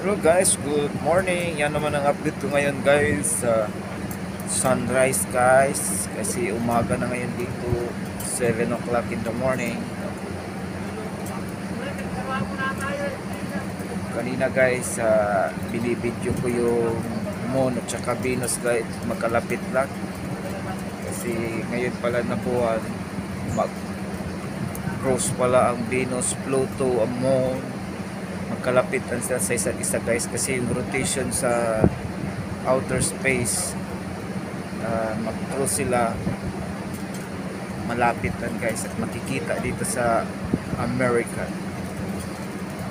Hello guys, good morning. Yan naman ang update ko ngayon guys sa sunrise guys. Kasi umaga na ngayon dito, 7 o'clock in the morning. Kanina guys, binibidyo ko yung moon at saka Venus guys. Magkalapit lang. Kasi ngayon pala na buwan, mag-cross pala ang Venus, Pluto, ang moon. Magkalapit sila sa isa't isa guys kasi yung rotation sa outer space, mag-cross sila, malapit lang guys at makikita dito sa America.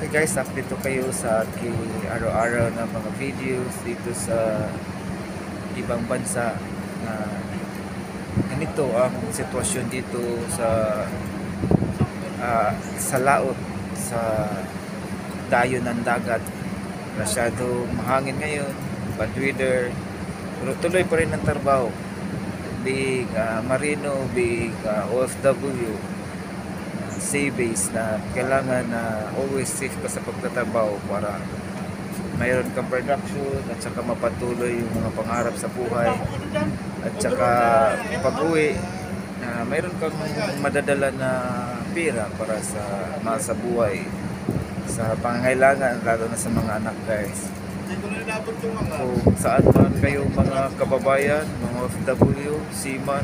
Okay guys, update ko kayo sa aking araw-araw na mga videos dito sa ibang bansa na ganito ang sitwasyon dito sa laot, sa dayo ng dagat. Masyado mahangin ngayon, bad weather, pero tuloy pa rin ang trabaho. Being marino, being OFW, sea base, na kailangan na always safe ka sa pagtatrabaho para mayroon kang production at saka mapatuloy yung mga pangarap sa buhay, at saka pag-uwi mayroon kang madadala na pera para sa masa buhay, sa pangangailangan, lalo na sa mga anak guys. So saan man kayo mga kababayan, mga OFW, seaman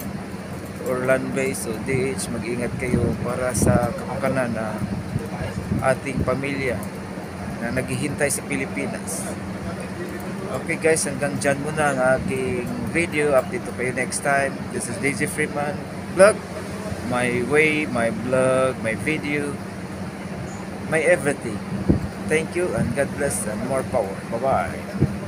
or land base o DH, mag-ingat kayo para sa kapakanan na ating pamilya na naghihintay sa Pilipinas. Okay guys, hanggang dyan muna ang aking video. Update ko kayo next time. This is DJ Freeman Vlog. My way, my vlog, my video, my everything. Thank you and God bless and more power. Bye-bye.